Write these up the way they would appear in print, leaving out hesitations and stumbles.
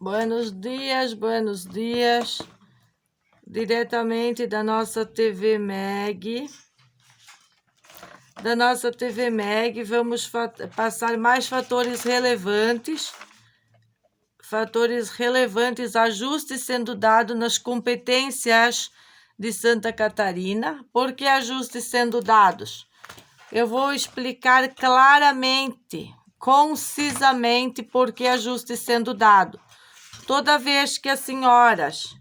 Buenos dias, diretamente da nossa TV MEG. Vamos passar mais fatores relevantes, ajustes sendo dado nas competências de Santa Catarina. Por que ajustes sendo dados? Eu vou explicar claramente, concisamente, por que ajuste sendo dado. Toda vez que as senhoras,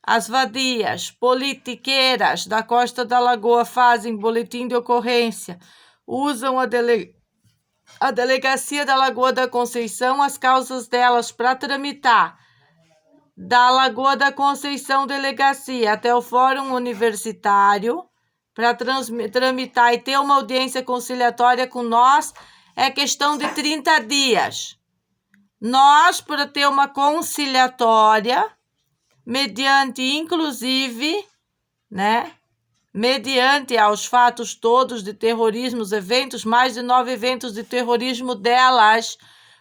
as vadias, politiqueiras da Costa da Lagoa fazem boletim de ocorrência, usam a Delegacia da Lagoa da Conceição, as causas delas para tramitar da Lagoa da Conceição Delegacia até o Fórum Universitário, para tramitar e ter uma audiência conciliatória com nós, é questão de 30 dias. Nós, para ter uma conciliatória, mediante, inclusive, mediante aos fatos todos de terrorismo, os eventos, mais de 9 eventos de terrorismo delas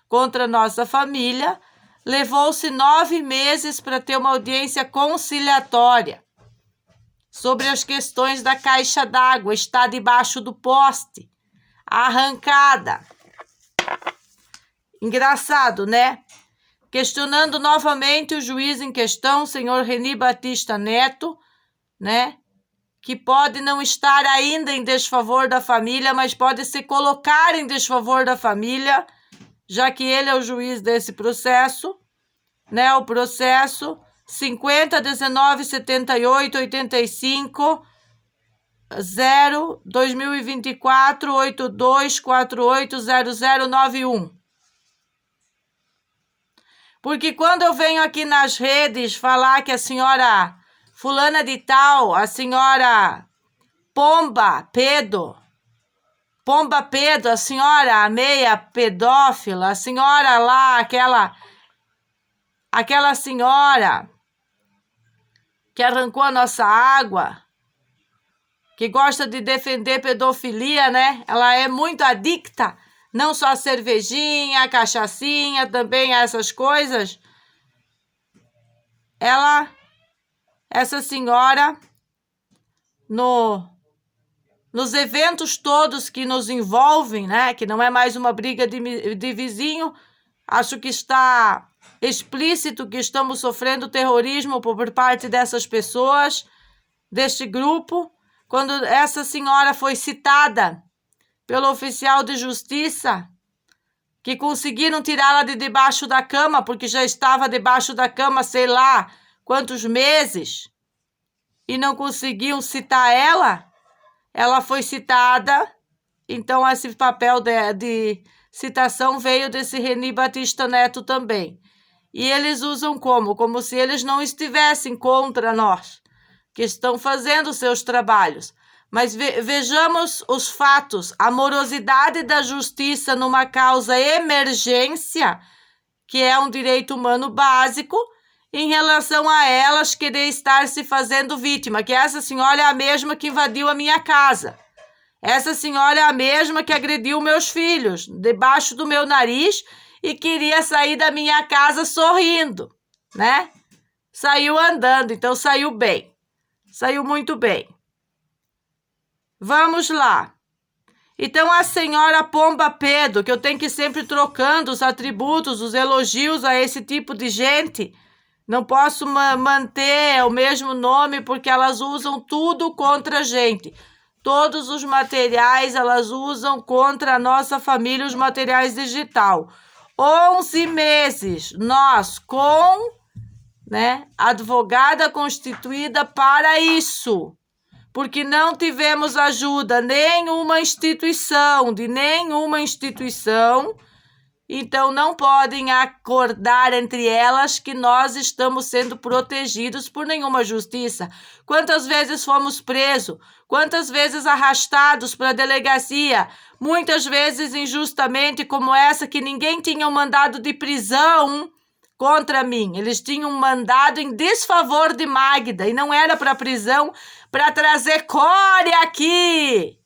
contra nossa família, levou-se 9 meses para ter uma audiência conciliatória sobre as questões da caixa d'água, está debaixo do poste, arrancada. Engraçado, né? Questionando novamente o juiz em questão, senhor Reni Batista Neto, que pode não estar ainda em desfavor da família, mas pode se colocar em desfavor da família, já que ele é o juiz desse processo, o processo 5019-78-85-0-2024-82480091. Porque quando eu venho aqui nas redes falar que a senhora fulana de tal, a senhora Pomba Pedro, a senhora meia pedófila, a senhora lá, aquela senhora que arrancou a nossa água, que gosta de defender pedofilia, Ela é muito adicta, não só a cervejinha, a cachaçinha, também essas coisas. Essa senhora, nos eventos todos que nos envolvem, que não é mais uma briga de vizinho, acho que está explícito que estamos sofrendo terrorismo por parte dessas pessoas, deste grupo. Quando essa senhora foi citada pelo oficial de justiça, que conseguiram tirá-la de debaixo da cama, porque já estava debaixo da cama, sei lá quantos meses, e não conseguiam citar ela foi citada. Então, esse papel de citação veio desse Reni Batista Neto também. E eles usam como se eles não estivessem contra nós, que estão fazendo seus trabalhos. Mas vejamos os fatos, a morosidade da justiça numa causa emergência, que é um direito humano básico, em relação a elas querer estar se fazendo vítima, que essa senhora é a mesma que invadiu a minha casa. Essa senhora é a mesma que agrediu meus filhos, debaixo do meu nariz, e queria sair da minha casa sorrindo, Saiu andando, então saiu bem. Saiu muito bem. Vamos lá. Então, a senhora Pomba Pedro, que eu tenho que ir sempre trocando os atributos, os elogios a esse tipo de gente, não posso manter o mesmo nome porque elas usam tudo contra a gente. Todos os materiais elas usam contra a nossa família, os materiais digital. 11 meses, nós com advogada constituída para isso. Porque não tivemos ajuda de nenhuma instituição, então não podem acordar entre elas que nós estamos sendo protegidos por nenhuma justiça. Quantas vezes fomos presos, quantas vezes arrastados para a delegacia, muitas vezes injustamente, como essa, que ninguém tinha um mandado de prisão contra mim. Eles tinham um mandado em desfavor de Magda, e não era para prisão, para trazer core aqui,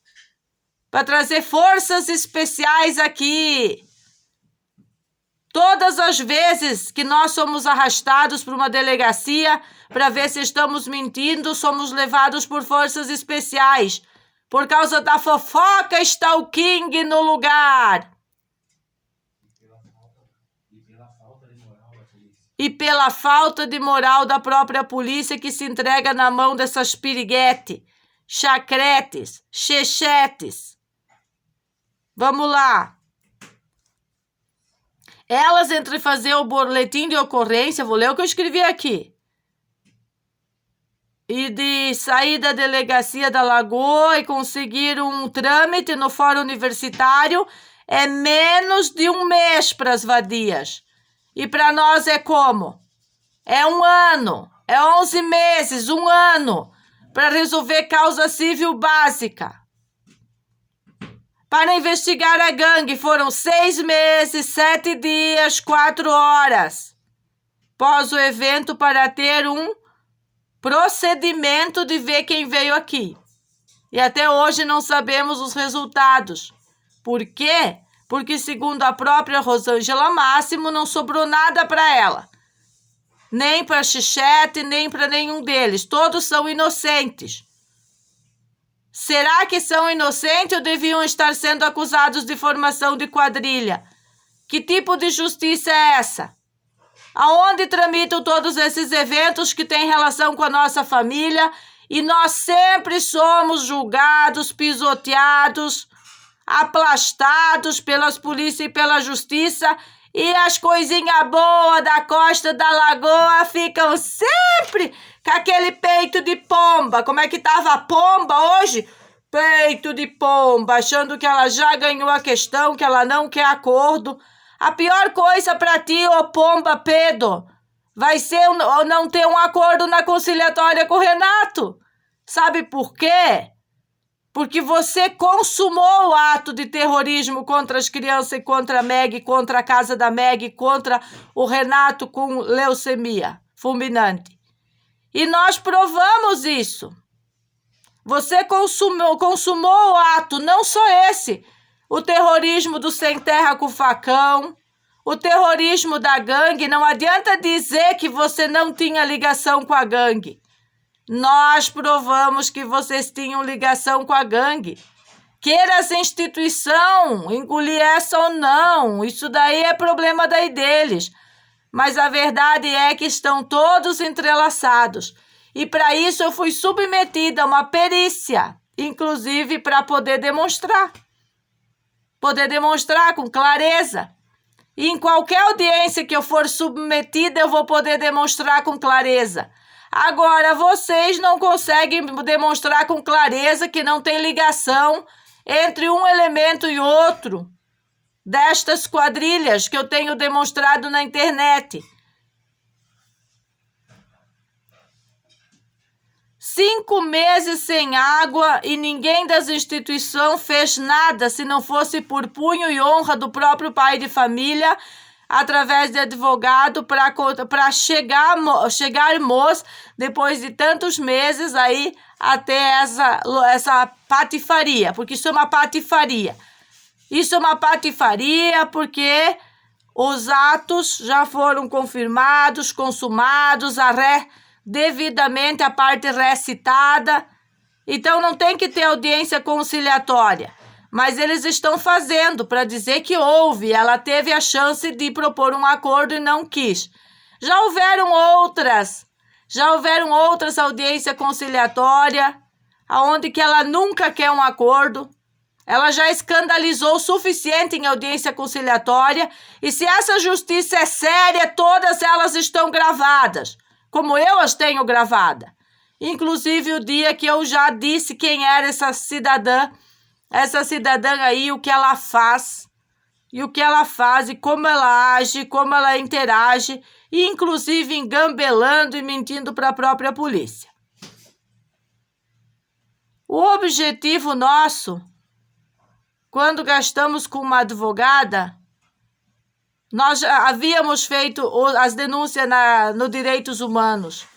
para trazer forças especiais aqui. Todas as vezes que nós somos arrastados para uma delegacia para ver se estamos mentindo, somos levados por forças especiais. Por causa da fofoca está o King no lugar. E pela falta de moral da própria polícia que se entrega na mão dessas piriguete, chacretes, chechetes. Vamos lá. Elas, entre fazer o boletim de ocorrência, vou ler o que eu escrevi aqui, e de sair da delegacia da Lagoa e conseguir um trâmite no fórum universitário, é menos de um mês para as vadias. E para nós é como? É um ano, é 11 meses, um ano, para resolver causa civil básica. Para investigar a gangue foram 6 meses, 7 dias, 4 horas. Pós o evento para ter um procedimento de ver quem veio aqui. E até hoje não sabemos os resultados. Por quê? Porque, segundo a própria Rosângela Máximo, não sobrou nada para ela. Nem para Chichete, nem para nenhum deles. Todos são inocentes. Será que são inocentes ou deviam estar sendo acusados de formação de quadrilha? Que tipo de justiça é essa? Aonde tramitam todos esses eventos que têm relação com a nossa família e nós sempre somos julgados, pisoteados, aplastados pelas polícias e pela justiça, e as coisinhas boas da costa da Lagoa ficam sempre com aquele peito de pomba. Como é que tava a pomba hoje? Peito de pomba, achando que ela já ganhou a questão, que ela não quer acordo. A pior coisa para ti, ô pomba Pedro, vai ser não ter um acordo na conciliatória com o Renato. Sabe por quê? Porque você consumou o ato de terrorismo contra as crianças e contra a Meg, contra a casa da Meg, contra o Renato com leucemia fulminante. E nós provamos isso. Você consumou o ato, não só esse, o terrorismo do sem terra com facão, o terrorismo da gangue. Não adianta dizer que você não tinha ligação com a gangue. Nós provamos que vocês tinham ligação com a gangue. Queira essa instituição engolir essa ou não, isso daí é problema daí deles. Mas a verdade é que estão todos entrelaçados. E para isso eu fui submetida a uma perícia, inclusive para poder demonstrar. Poder demonstrar com clareza. E em qualquer audiência que eu for submetida, eu vou poder demonstrar com clareza. Agora, vocês não conseguem demonstrar com clareza que não tem ligação entre um elemento e outro destas quadrilhas que eu tenho demonstrado na internet. 5 meses sem água e ninguém das instituições fez nada se não fosse por punho e honra do próprio pai de família, através de advogado, para chegarmos, depois de tantos meses, aí até essa patifaria, porque isso é uma patifaria. Isso é uma patifaria porque os atos já foram confirmados, consumados, devidamente a parte recitada. Então não tem que ter audiência conciliatória. Mas eles estão fazendo para dizer que houve. Ela teve a chance de propor um acordo e não quis. Já houveram outras audiências conciliatórias, onde que ela nunca quer um acordo. Ela já escandalizou o suficiente em audiência conciliatória. E se essa justiça é séria, todas elas estão gravadas, como eu as tenho gravadas. Inclusive o dia que eu já disse quem era essa cidadã aí, o que ela faz, e como ela age, como ela interage, e inclusive engambelando e mentindo para a própria polícia. O objetivo nosso, quando gastamos com uma advogada, nós já havíamos feito as denúncias no Direitos Humanos,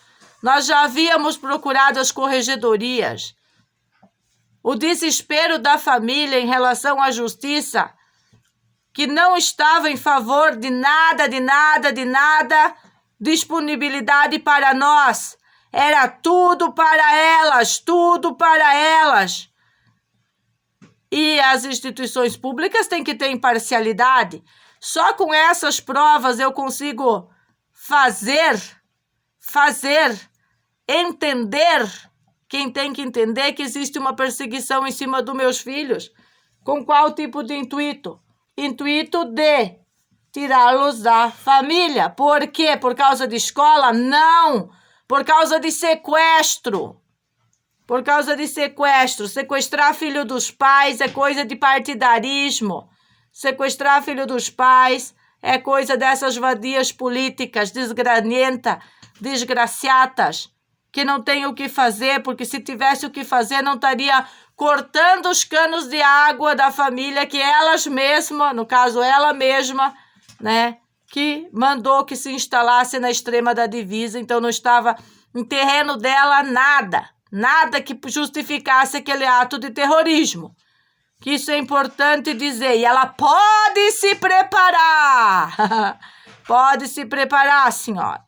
nós já havíamos procurado as corregedorias. O desespero da família em relação à justiça que não estava em favor de nada, disponibilidade para nós. Era tudo para elas, tudo para elas. E as instituições públicas têm que ter imparcialidade. Só com essas provas eu consigo entender, quem tem que entender que existe uma perseguição em cima dos meus filhos. Com qual tipo de intuito? Intuito de tirá-los da família. Por quê? Por causa de escola? Não! Por causa de sequestro. Por causa de sequestro. Sequestrar filho dos pais é coisa de partidarismo. Sequestrar filho dos pais é coisa dessas vadias políticas desgraciatas, que não tem o que fazer, porque se tivesse o que fazer não estaria cortando os canos de água da família que elas mesmas, no caso ela mesma, né, que mandou que se instalasse na extrema da divisa, então não estava em terreno dela nada que justificasse aquele ato de terrorismo. Que isso é importante dizer. E ela pode se preparar. Pode se preparar, senhora.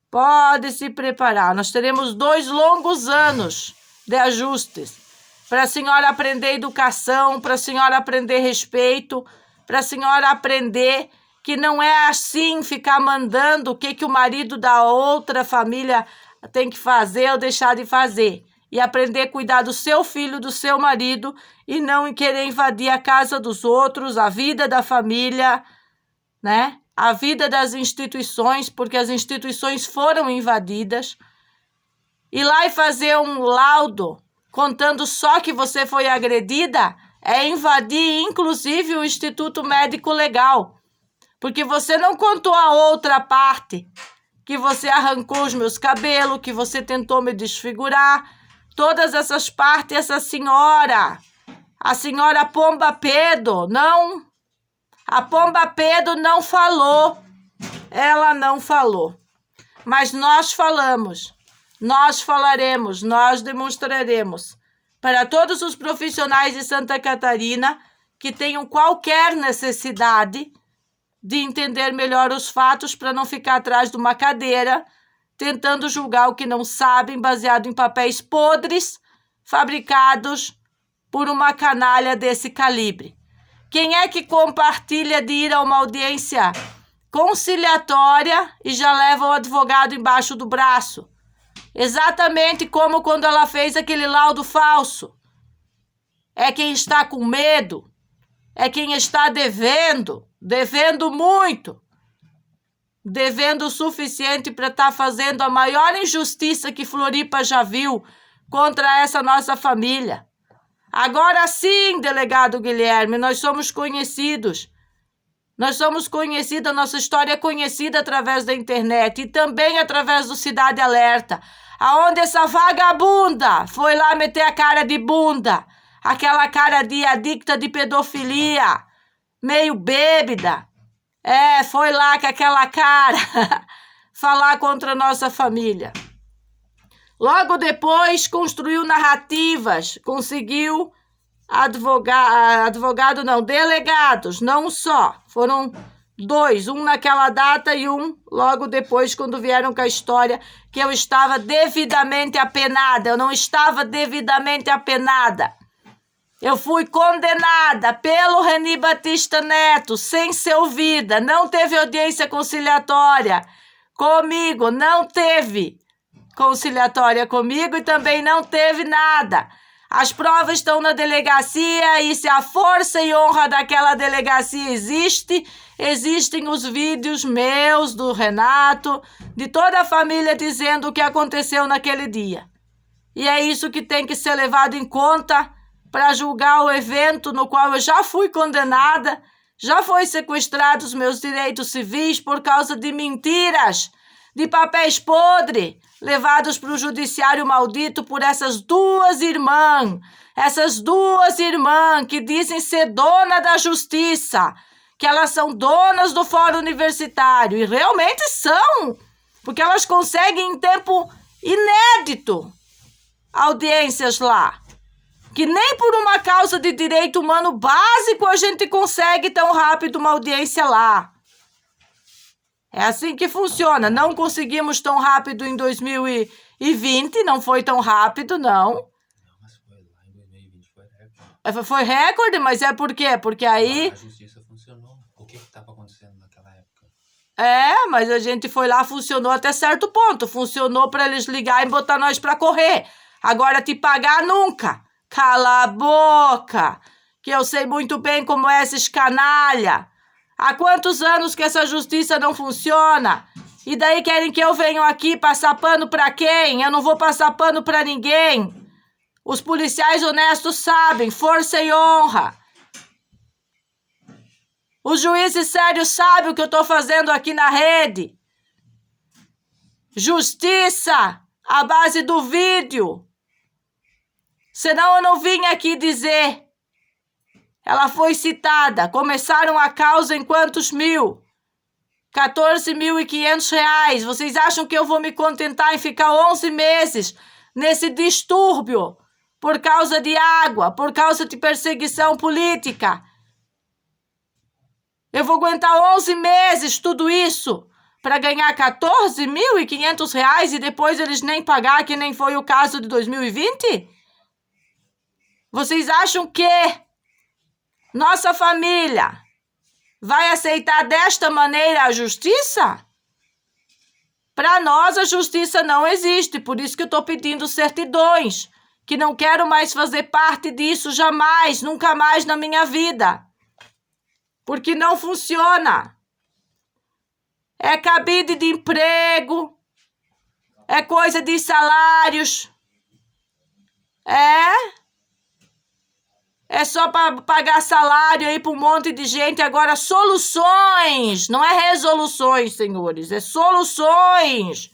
Pode se preparar. Nós teremos 2 longos anos de ajustes para a senhora aprender educação, para a senhora aprender respeito, para a senhora aprender que não é assim ficar mandando o que o marido da outra família tem que fazer ou deixar de fazer. E aprender a cuidar do seu filho, do seu marido, e não querer invadir a casa dos outros, a vida da família, né? A vida das instituições, porque as instituições foram invadidas. Ir lá e fazer um laudo contando só que você foi agredida é invadir, inclusive, o Instituto Médico Legal. Porque você não contou a outra parte, que você arrancou os meus cabelos, que você tentou me desfigurar. Todas essas partes, a senhora Pomba Pedro, não, a Pomba Pedro não falou, ela não falou, mas nós falamos, nós falaremos, nós demonstraremos para todos os profissionais de Santa Catarina que tenham qualquer necessidade de entender melhor os fatos para não ficar atrás de uma cadeira tentando julgar o que não sabem, baseado em papéis podres, fabricados por uma canalha desse calibre. Quem é que compartilha de ir a uma audiência conciliatória e já leva o advogado embaixo do braço? Exatamente como quando ela fez aquele laudo falso. É quem está com medo, é quem está devendo muito, devendo o suficiente para estar fazendo a maior injustiça que Floripa já viu contra essa nossa família. Agora sim, delegado Guilherme, nós somos conhecidos. Nós somos conhecidos, a nossa história é conhecida através da internet e também através do Cidade Alerta, aonde essa vagabunda foi lá meter a cara de bunda, aquela cara de adicta de pedofilia, meio bêbada. Foi lá com aquela cara falar contra a nossa família. Logo depois construiu narrativas, conseguiu delegados, não só. Foram 2, um naquela data e um logo depois, quando vieram com a história que eu estava devidamente apenada. Eu não estava devidamente apenada. Eu fui condenada pelo Reni Batista Neto, sem ser ouvida. Não teve audiência conciliatória comigo, não teve conciliatória comigo e também não teve nada. As provas estão na delegacia e se a força e honra daquela delegacia existem os vídeos meus, do Renato, de toda a família dizendo o que aconteceu naquele dia. E é isso que tem que ser levado em conta para julgar o evento no qual eu já fui condenada, já foi sequestrado os meus direitos civis por causa de mentiras, de papéis podres, levados para o judiciário maldito por essas duas irmãs que dizem ser dona da justiça, que elas são donas do Fórum Universitário, e realmente são, porque elas conseguem em tempo inédito audiências lá. que nem por uma causa de direito humano básico a gente consegue tão rápido uma audiência lá. É assim que funciona. Não conseguimos tão rápido em 2020, não foi tão rápido, não. Não, mas foi lá em 2020, foi recorde. Foi recorde, mas é por quê? Porque aí... A justiça funcionou. O que estava acontecendo naquela época? Mas a gente foi lá, funcionou até certo ponto. Funcionou para eles ligar e botar nós para correr. Agora te pagar nunca. Cala a boca, que eu sei muito bem como é esses canalha. Há quantos anos que essa justiça não funciona? E daí querem que eu venha aqui passar pano para quem? Eu não vou passar pano para ninguém. Os policiais honestos sabem, força e honra. Os juízes sérios sabem o que eu estou fazendo aqui na rede. Justiça à base do vídeo. Senão eu não vim aqui dizer. Ela foi citada. Começaram a causa em quantos mil? 14.500 reais. Vocês acham que eu vou me contentar em ficar 11 meses nesse distúrbio por causa de água, por causa de perseguição política? Eu vou aguentar 11 meses tudo isso para ganhar 14.500 reais e depois eles nem pagar, que nem foi o caso de 2020? Vocês acham que nossa família vai aceitar desta maneira a justiça? Para nós, a justiça não existe. Por isso que eu estou pedindo certidões. Que não quero mais fazer parte disso jamais, nunca mais na minha vida. Porque não funciona. É cabide de emprego. É coisa de salários. É só para pagar salário aí para um monte de gente. Agora, soluções. Não é resoluções, senhores. É soluções.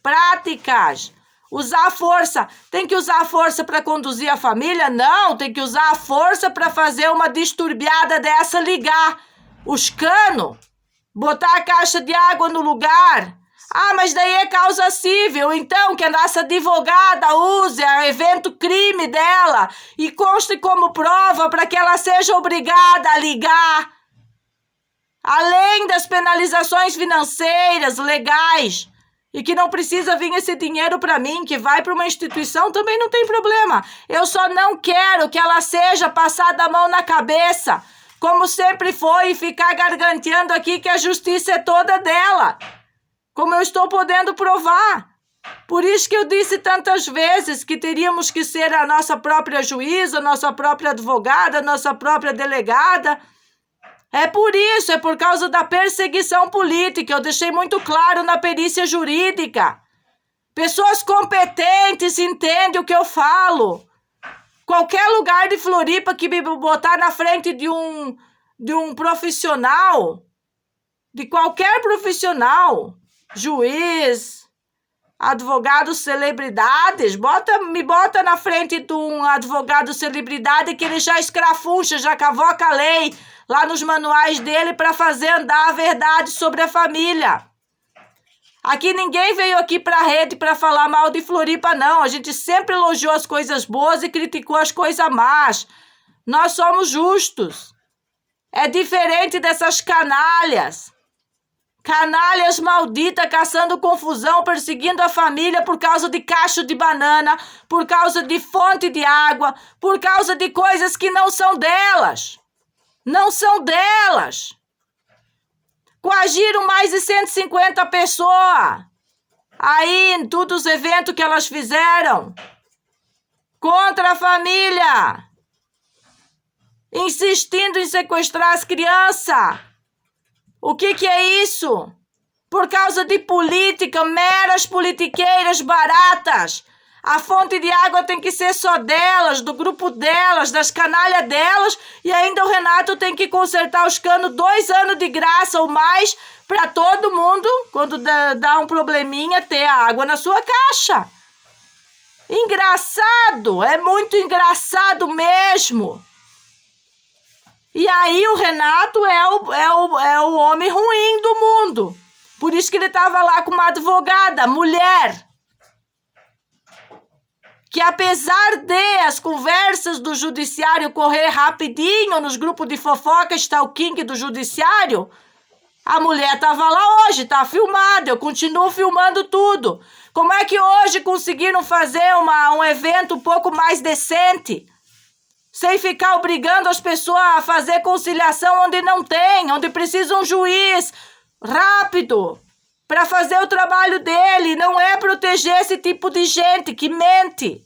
Práticas. Usar a força. Tem que usar a força para conduzir a família? Não. Tem que usar a força para fazer uma disturbiada dessa, ligar os canos. Botar a caixa de água no lugar. Mas daí é causa civil, então que a nossa advogada use o evento crime dela e conste como prova para que ela seja obrigada a ligar. Além das penalizações financeiras, legais, e que não precisa vir esse dinheiro para mim, que vai para uma instituição, também não tem problema. Eu só não quero que ela seja passada a mão na cabeça, como sempre foi, e ficar garganteando aqui que a justiça é toda dela. Como eu estou podendo provar. Por isso que eu disse tantas vezes que teríamos que ser a nossa própria juíza, a nossa própria advogada, a nossa própria delegada. É por isso, é por causa da perseguição política. Eu deixei muito claro na perícia jurídica. Pessoas competentes entendem o que eu falo. Qualquer lugar de Floripa que me botar na frente de um profissional, de qualquer profissional, juiz, advogado, celebridades, me bota na frente de um advogado celebridade que ele já escrafuncha, já cavoca a lei lá nos manuais dele para fazer andar a verdade sobre a família. Aqui ninguém veio aqui para a rede para falar mal de Floripa, não. A gente sempre elogiou as coisas boas e criticou as coisas más. Nós somos justos. É diferente dessas canalhas. Canalhas malditas caçando confusão, perseguindo a família por causa de cacho de banana, por causa de fonte de água, por causa de coisas que não são delas. Não são delas. Coagiram mais de 150 pessoas. Aí, em todos os eventos que elas fizeram. Contra a família. Insistindo em sequestrar as crianças. O que é isso? Por causa de política, meras politiqueiras baratas. A fonte de água tem que ser só delas, do grupo delas, das canalhas delas. E ainda o Renato tem que consertar os canos 2 anos de graça ou mais para todo mundo, quando dá um probleminha, ter a água na sua caixa. Engraçado, é muito engraçado mesmo. E aí o Renato é o homem ruim do mundo. Por isso que ele estava lá com uma advogada, mulher, que apesar de as conversas do judiciário correr rapidinho nos grupos de fofoca, stalking do judiciário, a mulher estava lá hoje, está filmada, eu continuo filmando tudo. Como é que hoje conseguiram fazer um evento um pouco mais decente? Sem ficar obrigando as pessoas a fazer conciliação onde não tem, onde precisa um juiz rápido para fazer o trabalho dele. Não é proteger esse tipo de gente que mente.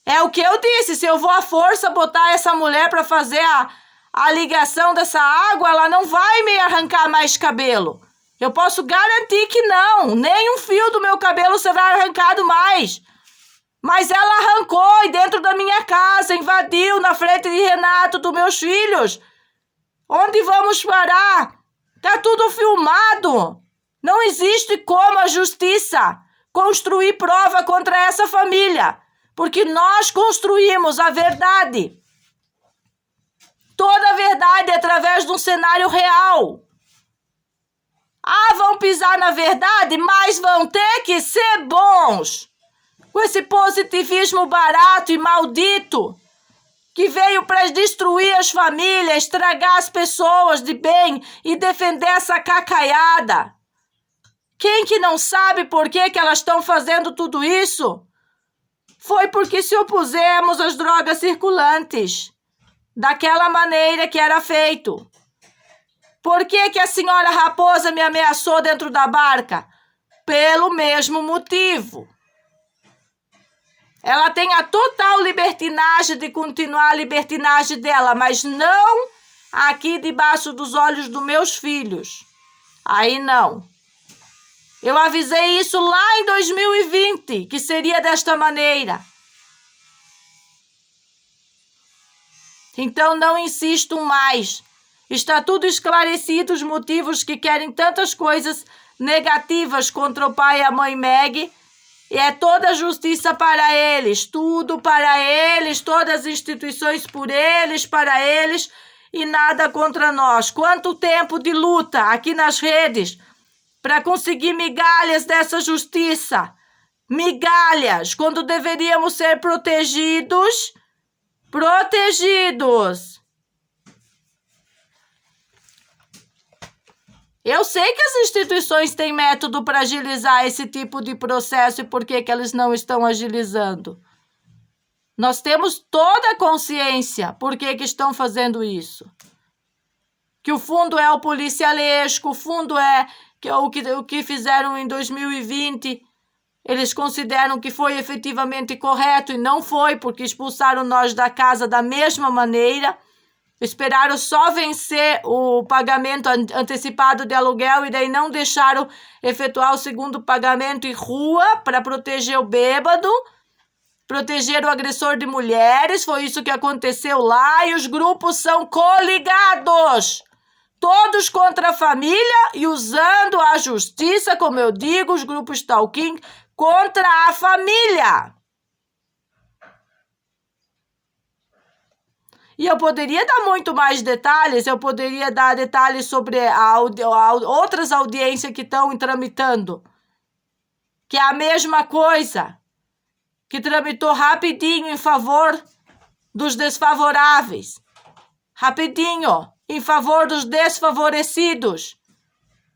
É o que eu disse, se eu vou à força botar essa mulher para fazer a ligação dessa água, ela não vai me arrancar mais cabelo. Eu posso garantir que não, nem um fio do meu cabelo será arrancado mais. Mas ela arrancou e dentro da minha casa, invadiu na frente de Renato, dos meus filhos. Onde vamos parar? Tá tudo filmado. Não existe como a justiça construir prova contra essa família, porque nós construímos a verdade. Toda a verdade através de um cenário real. Vão pisar na verdade, mas vão ter que ser bons. Com esse positivismo barato e maldito, que veio para destruir as famílias, estragar as pessoas de bem e defender essa cacaiada. Quem que não sabe por que elas estão fazendo tudo isso? Foi porque se opusemos às drogas circulantes, daquela maneira que era feito. Por que a senhora Raposa me ameaçou dentro da barca? Pelo mesmo motivo. Ela tem a total libertinagem de continuar a libertinagem dela, mas não aqui debaixo dos olhos dos meus filhos. Aí não. Eu avisei isso lá em 2020, que seria desta maneira. Então não insisto mais. Está tudo esclarecido, os motivos que querem tantas coisas negativas contra o pai e a mãe Meg. E é toda a justiça para eles, tudo para eles, todas as instituições por eles, para eles e nada contra nós. Quanto tempo de luta aqui nas redes para conseguir migalhas dessa justiça. Migalhas, quando deveríamos ser protegidos. Protegidos. Eu sei que as instituições têm método para agilizar esse tipo de processo e por que eles não estão agilizando. Nós temos toda a consciência por que estão fazendo isso. Que o fundo é o policialesco, o fundo é o que fizeram em 2020. Eles consideram que foi efetivamente correto e não foi, porque expulsaram nós da casa da mesma maneira. Esperaram só vencer o pagamento antecipado de aluguel e daí não deixaram efetuar o segundo pagamento em rua para proteger o bêbado, proteger o agressor de mulheres. Foi isso que aconteceu lá e os grupos são coligados. Todos contra a família e usando a justiça, como eu digo, os grupos stalking contra a família. E eu poderia dar muito mais detalhes, eu poderia dar detalhes sobre outras audiências que estão tramitando, que é a mesma coisa, que tramitou rapidinho em favor dos desfavoráveis, rapidinho em favor dos desfavorecidos,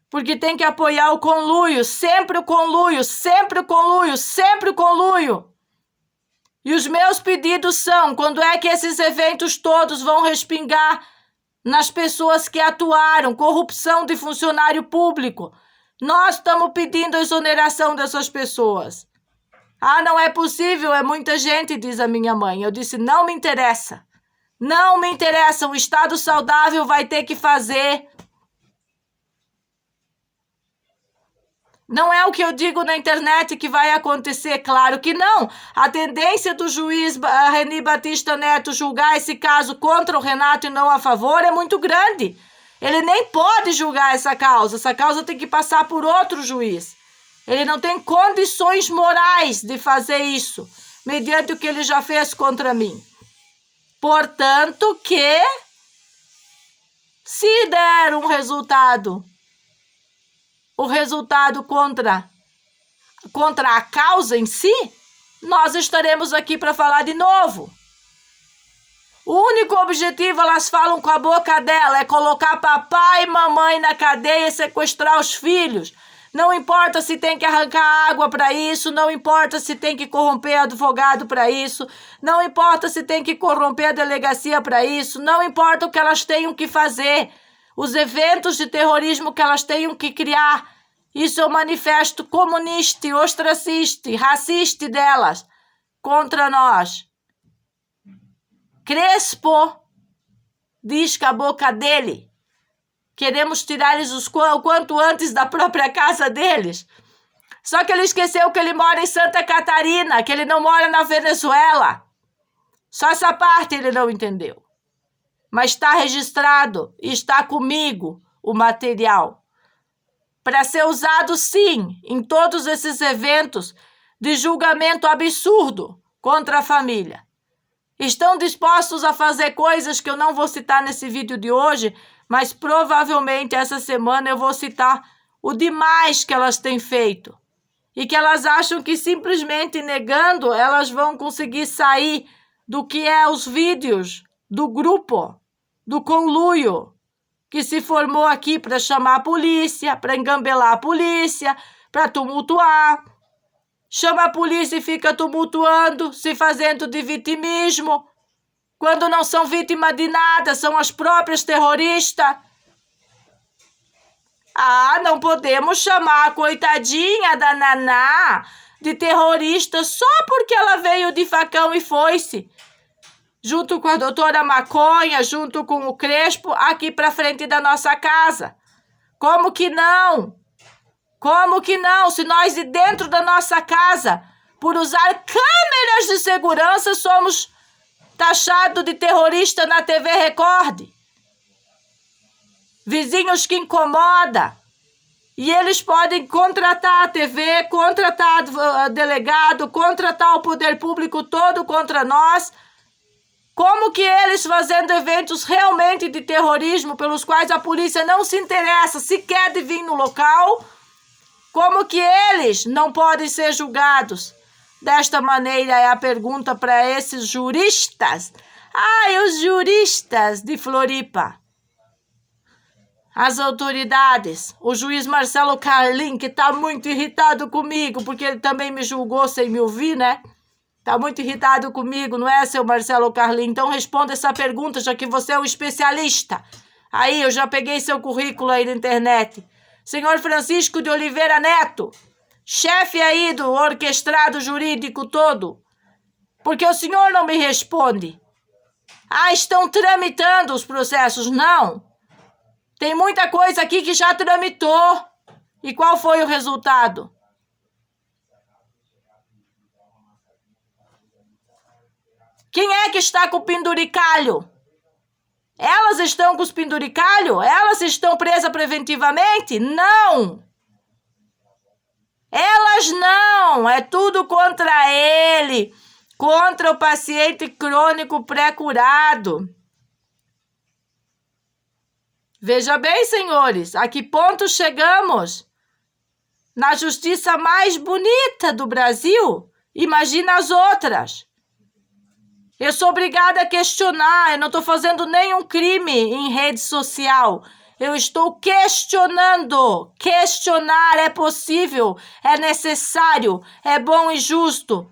porque tem que apoiar o conluio, sempre o conluio, sempre o conluio, sempre o conluio. E os meus pedidos são, quando é que esses eventos todos vão respingar nas pessoas que atuaram, corrupção de funcionário público? Nós estamos pedindo a exoneração dessas pessoas. Não é possível, é muita gente, diz a minha mãe. Eu disse, não me interessa. Não me interessa, o Estado saudável vai ter que fazer. Não é o que eu digo na internet que vai acontecer, claro que não. A tendência do juiz Reni Batista Neto julgar esse caso contra o Renato e não a favor é muito grande. Ele nem pode julgar essa causa tem que passar por outro juiz. Ele não tem condições morais de fazer isso, mediante o que ele já fez contra mim. Portanto, que se der um resultado, o resultado contra contra a causa em si, nós estaremos aqui para falar de novo. O único objetivo, elas falam com a boca dela, é colocar papai e mamãe na cadeia e sequestrar os filhos. Não importa se tem que arrancar água para isso, não importa se tem que corromper advogado para isso, não importa se tem que corromper a delegacia para isso, não importa o que elas tenham que fazer, os eventos de terrorismo que elas tenham que criar. Isso é o manifesto comunista, ostracista, racista delas contra nós. Crespo diz com a boca dele: queremos tirar eles o quanto antes da própria casa deles. Só que ele esqueceu que ele mora em Santa Catarina, que ele não mora na Venezuela. Só essa parte ele não entendeu. Mas está registrado e está comigo o material para ser usado, sim, em todos esses eventos de julgamento absurdo contra a família. Estão dispostos a fazer coisas que eu não vou citar nesse vídeo de hoje, mas provavelmente essa semana eu vou citar o demais que elas têm feito. E que elas acham que simplesmente negando, elas vão conseguir sair do que é os vídeos do grupo, do conluio, que se formou aqui para chamar a polícia, para engambelar a polícia, para tumultuar. Chama a polícia e fica tumultuando, se fazendo de vitimismo, quando não são vítimas de nada, são as próprias terroristas. Ah, não podemos chamar a coitadinha da Naná de terrorista só porque ela veio de facão e foice, junto com a doutora Maconha, junto com o Crespo, aqui para frente da nossa casa. Como que não? Como que não? Se nós de dentro da nossa casa, por usar câmeras de segurança, somos taxados de terrorista na TV Record. Vizinhos que incomoda. E eles podem contratar a TV, contratar delegado, contratar o poder público todo contra nós. Como que eles fazendo eventos realmente de terrorismo, pelos quais a polícia não se interessa sequer de vir no local, como que eles não podem ser julgados? Desta maneira é a pergunta para esses juristas. Ai, os juristas de Floripa. As autoridades. O juiz Marcelo Carlin, que está muito irritado comigo, porque ele também me julgou sem me ouvir, né? Está muito irritado comigo, não é, seu Marcelo Carlin? Então responda essa pergunta, já que você é um especialista. Aí, eu já peguei seu currículo aí na internet. Senhor Francisco de Oliveira Neto, chefe aí do orquestrado jurídico todo, porque o senhor não me responde. Ah, estão tramitando os processos. Não. Tem muita coisa aqui que já tramitou. E qual foi o resultado? Quem é que está com o penduricalho? Elas estão com os penduricalhos? Elas estão presas preventivamente? Não! Elas não! É tudo contra ele, contra o paciente crônico pré-curado. Veja bem, senhores, a que ponto chegamos? Na justiça mais bonita do Brasil? Imagina as outras. Eu sou obrigada a questionar, eu não estou fazendo nenhum crime em rede social. Eu estou questionando. Questionar é possível, é necessário, é bom e justo.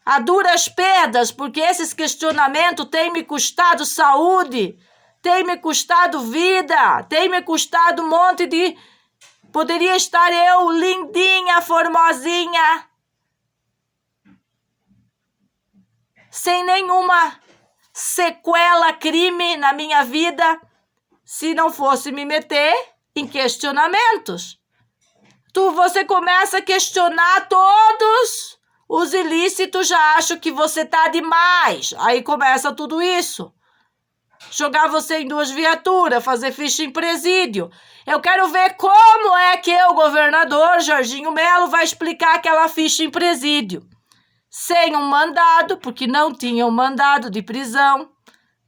A duras penas, porque esses questionamentos têm me custado saúde, têm me custado vida, têm me custado um monte de... Poderia estar eu lindinha, formosinha, sem nenhuma sequela, crime na minha vida, se não fosse me meter em questionamentos. Você começa a questionar todos os ilícitos, já acho que você tá demais. Aí começa tudo isso. Jogar você em 2 viaturas, fazer ficha em presídio. Eu quero ver como é que o governador Jorginho Melo vai explicar aquela ficha em presídio. Sem um mandado, porque não tinha um mandado de prisão.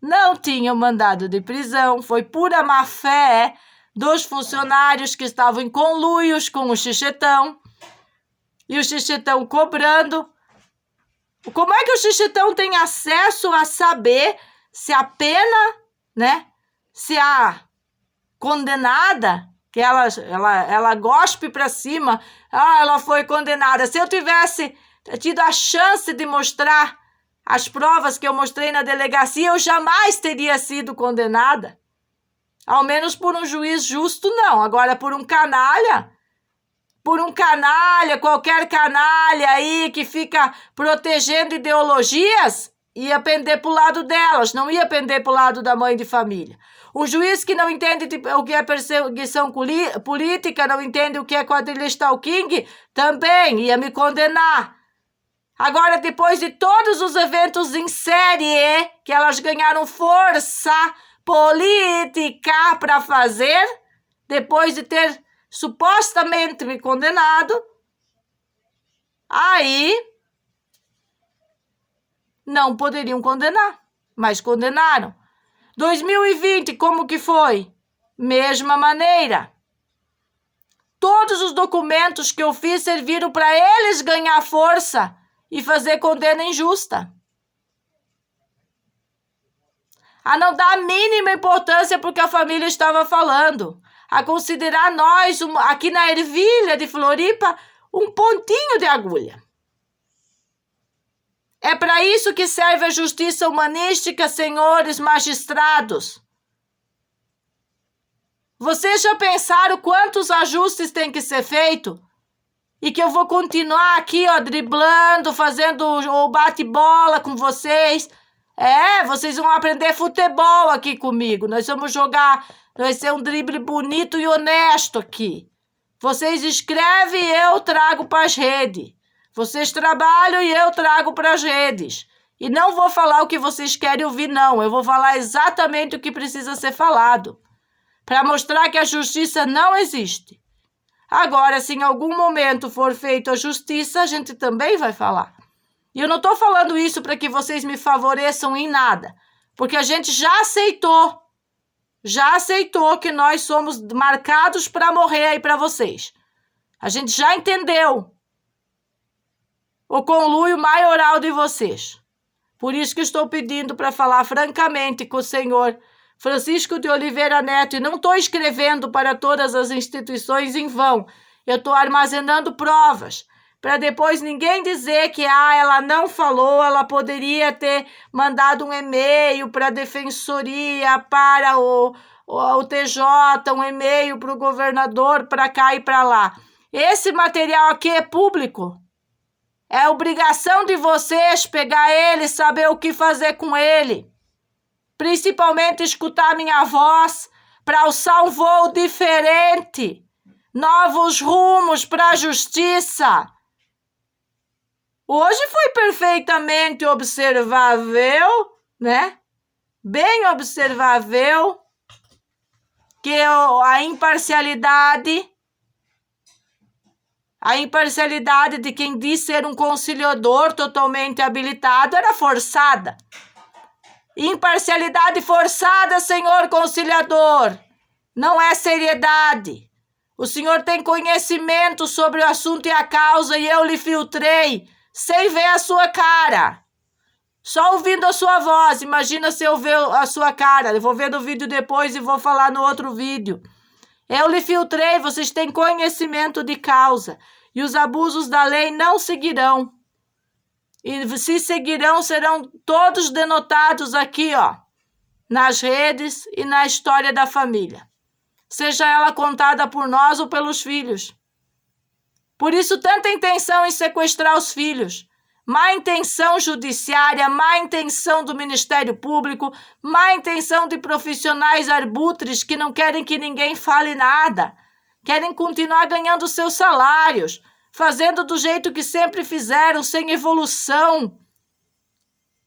Não tinha um mandado de prisão. Foi pura má-fé dos funcionários que estavam em conluios com o Xixetão. E o xixitão cobrando. Como é que o xixitão tem acesso a saber se a pena, né? Se a condenada, que ela gospe para cima, ela foi condenada. Se eu tivesse tido a chance de mostrar as provas que eu mostrei na delegacia, eu jamais teria sido condenada. Ao menos por um juiz justo, não. Agora, por um canalha, qualquer canalha aí que fica protegendo ideologias, ia pender para o lado delas, não ia pender para o lado da mãe de família. O juiz que não entende o que é perseguição política, não entende o que é quadrilha stalking, também ia me condenar. Agora, depois de todos os eventos em série que elas ganharam força política para fazer, depois de ter supostamente me condenado, aí não poderiam condenar, mas condenaram. 2020, como que foi? Mesma maneira. Todos os documentos que eu fiz serviram para eles ganhar força e fazer condena injusta. A não dar a mínima importância porque a família estava falando. A considerar nós, aqui na ervilha de Floripa, um pontinho de agulha. É para isso que serve a justiça humanística, senhores magistrados. Vocês já pensaram quantos ajustes tem que ser feito? E que eu vou continuar aqui, driblando, fazendo o bate-bola com vocês. Vocês vão aprender futebol aqui comigo. Nós vamos jogar, vai ser um drible bonito e honesto aqui. Vocês escrevem e eu trago para as redes. Vocês trabalham e eu trago para as redes. E não vou falar o que vocês querem ouvir, não. Eu vou falar exatamente o que precisa ser falado. Para mostrar que a justiça não existe. Agora, se em algum momento for feita a justiça, a gente também vai falar. E eu não estou falando isso para que vocês me favoreçam em nada. Porque a gente já aceitou que nós somos marcados para morrer aí para vocês. A gente já entendeu o conluio maioral de vocês. Por isso que estou pedindo para falar francamente com o senhor Francisco de Oliveira Neto, e não estou escrevendo para todas as instituições em vão. Eu estou armazenando provas, para depois ninguém dizer que ela não falou, ela poderia ter mandado um e-mail para a defensoria, para o TJ, um e-mail para o governador, para cá e para lá. Esse material aqui é público. É obrigação de vocês pegar ele, saber o que fazer com ele. Principalmente escutar minha voz para alçar um voo diferente. Novos rumos para a justiça. Hoje foi perfeitamente observável, né? Bem observável que a imparcialidade de quem diz ser um conciliador totalmente habilitado era forçada. Imparcialidade forçada, senhor conciliador. Não é seriedade. O senhor tem conhecimento sobre o assunto e a causa e eu lhe filtrei sem ver a sua cara. Só ouvindo a sua voz. Imagina se eu ver a sua cara. Eu vou ver no vídeo depois e vou falar no outro vídeo. Eu lhe filtrei, vocês têm conhecimento de causa. E os abusos da lei não seguirão. E se seguirão, serão todos denotados aqui, nas redes e na história da família. Seja ela contada por nós ou pelos filhos. Por isso, tanta intenção em sequestrar os filhos. Má intenção judiciária, má intenção do Ministério Público, má intenção de profissionais arbutres que não querem que ninguém fale nada. Querem continuar ganhando seus salários, fazendo do jeito que sempre fizeram, sem evolução,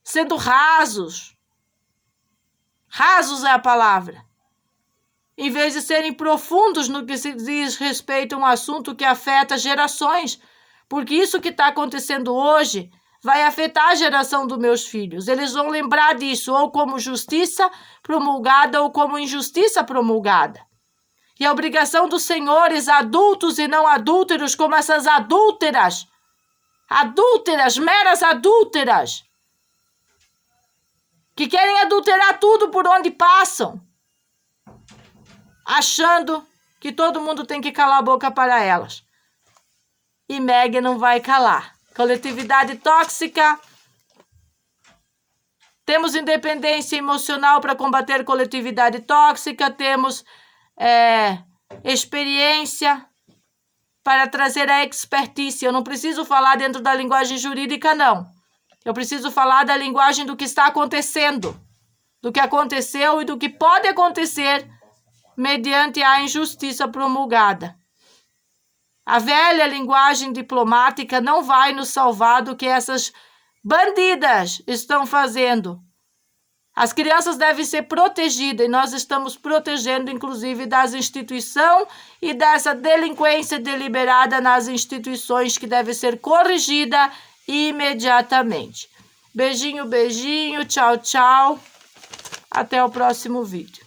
sendo rasos. Rasos é a palavra. Em vez de serem profundos no que se diz respeito a um assunto que afeta gerações, porque isso que está acontecendo hoje vai afetar a geração dos meus filhos. Eles vão lembrar disso ou como justiça promulgada ou como injustiça promulgada. E a obrigação dos senhores adultos e não adúlteros, como essas adúlteras, meras adúlteras, que querem adulterar tudo por onde passam, achando que todo mundo tem que calar a boca para elas. E Meg não vai calar. Coletividade tóxica. Temos independência emocional para combater coletividade tóxica. Temos experiência para trazer a expertise. Eu não preciso falar dentro da linguagem jurídica, não. Eu preciso falar da linguagem do que está acontecendo, do que aconteceu e do que pode acontecer mediante a injustiça promulgada. A velha linguagem diplomática não vai nos salvar do que essas bandidas estão fazendo. As crianças devem ser protegidas e nós estamos protegendo, inclusive, das instituições e dessa delinquência deliberada nas instituições que deve ser corrigida imediatamente. Beijinho, beijinho, tchau, tchau. Até o próximo vídeo.